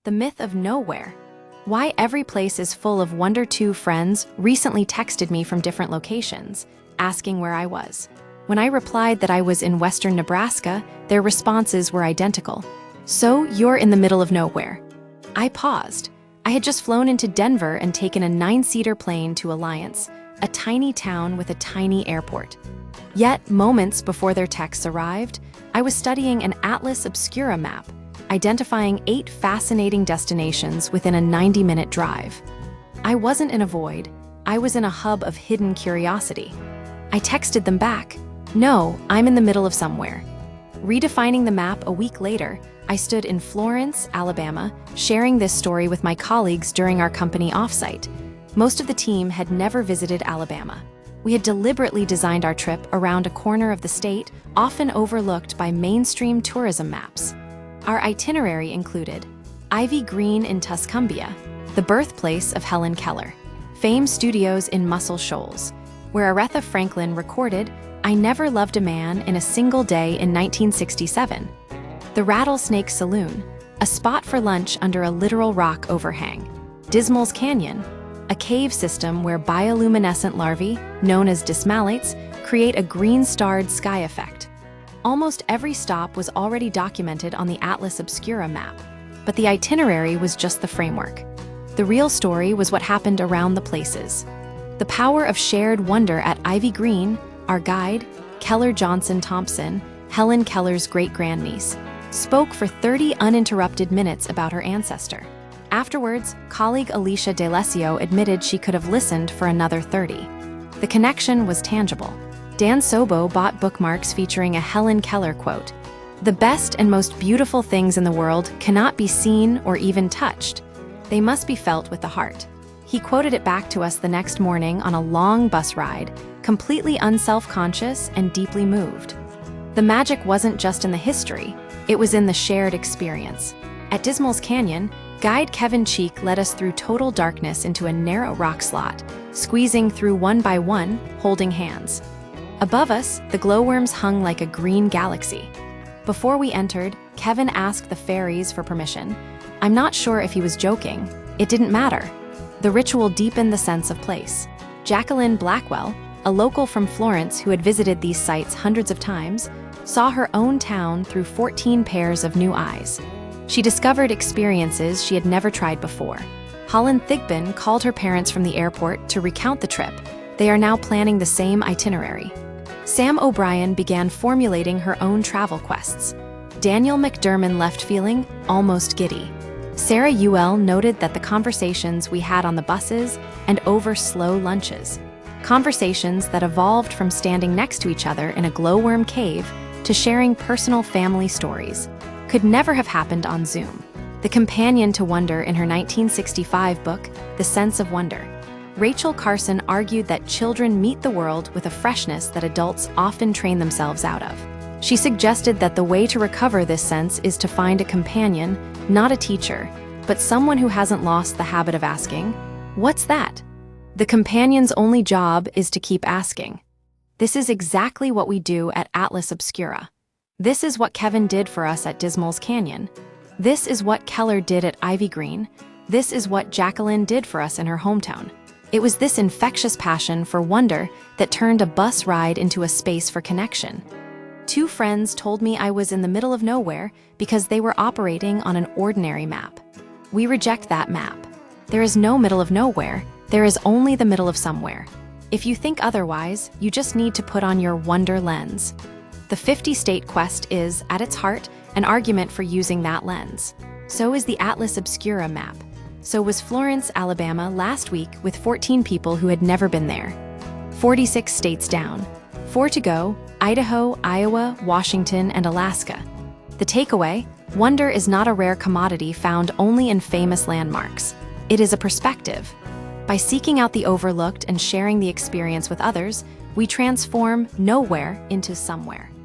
The myth of nowhere. Why every place is full of wonder. Two friends recently texted me from different locations, asking where I was. When I replied that I was in western Nebraska, their responses were identical. So you're in the middle of nowhere. I paused. I had just flown into Denver and taken a 9-seater plane to Alliance, a tiny town with a tiny airport. Yet, moments before their texts arrived, I was studying an Atlas Obscura map, identifying 8 fascinating destinations within a 90-minute drive. I wasn't in a void, I was in a hub of hidden curiosity. I texted them back, "No, I'm in the middle of somewhere." Redefining the map a week later, I stood in Florence, Alabama, sharing this story with my colleagues during our company offsite. Most of the team had never visited Alabama. We had deliberately designed our trip around a corner of the state, often overlooked by mainstream tourism maps. Our itinerary included Ivy Green in Tuscumbia, the birthplace of Helen Keller, Fame Studios in Muscle Shoals, where Aretha Franklin recorded "I Never Loved a Man in a Single Day" in 1967, the Rattlesnake Saloon, a spot for lunch under a literal rock overhang, Dismal's Canyon, a cave system where bioluminescent larvae, known as dismalates, create a green-starred sky effect. Almost every stop was already documented on the Atlas Obscura map, but the itinerary was just the framework. The real story was what happened around the places. The power of shared wonder at Ivy Green, our guide, Keller Johnson Thompson, Helen Keller's great-grandniece, spoke for 30 uninterrupted minutes about her ancestor. Afterwards, colleague Alicia D'Alessio admitted she could have listened for another 30. The connection was tangible. Dan Sobo bought bookmarks featuring a Helen Keller quote, "The best and most beautiful things in the world cannot be seen or even touched. They must be felt with the heart." He quoted it back to us the next morning on a long bus ride, completely unself-conscious and deeply moved. The magic wasn't just in the history, it was in the shared experience. At Dismal's Canyon, guide Kevin Cheek led us through total darkness into a narrow rock slot, squeezing through one by one, holding hands. Above us, the glowworms hung like a green galaxy. Before we entered, Kevin asked the fairies for permission. I'm not sure if he was joking. It didn't matter. The ritual deepened the sense of place. Jacqueline Blackwell, a local from Florence who had visited these sites hundreds of times, saw her own town through 14 pairs of new eyes. She discovered experiences she had never tried before. Holland Thigpen called her parents from the airport to recount the trip. They are now planning the same itinerary. Sam O'Brien began formulating her own travel quests. Daniel McDermott left feeling almost giddy. Sarah Ewell noted that the conversations we had on the buses and over slow lunches, conversations that evolved from standing next to each other in a glowworm cave to sharing personal family stories, could never have happened on Zoom. The companion to wonder in her 1965 book, The Sense of Wonder, Rachel Carson argued that children meet the world with a freshness that adults often train themselves out of. She suggested that the way to recover this sense is to find a companion, not a teacher, but someone who hasn't lost the habit of asking, "What's that?" The companion's only job is to keep asking. This is exactly what we do at Atlas Obscura. This is what Kevin did for us at Dismal's Canyon. This is what Keller did at Ivy Green. This is what Jacqueline did for us in her hometown. It was this infectious passion for wonder that turned a bus ride into a space for connection. 2 friends told me I was in the middle of nowhere because they were operating on an ordinary map. We reject that map. There is no middle of nowhere, there is only the middle of somewhere. If you think otherwise, you just need to put on your wonder lens. The 50-state quest is, at its heart, an argument for using that lens. So is the Atlas Obscura map. So was Florence, Alabama last week with 14 people who had never been there. 46 states down. 4 to go: Idaho, Iowa, Washington, and Alaska. The takeaway: wonder is not a rare commodity found only in famous landmarks. It is a perspective. By seeking out the overlooked and sharing the experience with others, we transform nowhere into somewhere.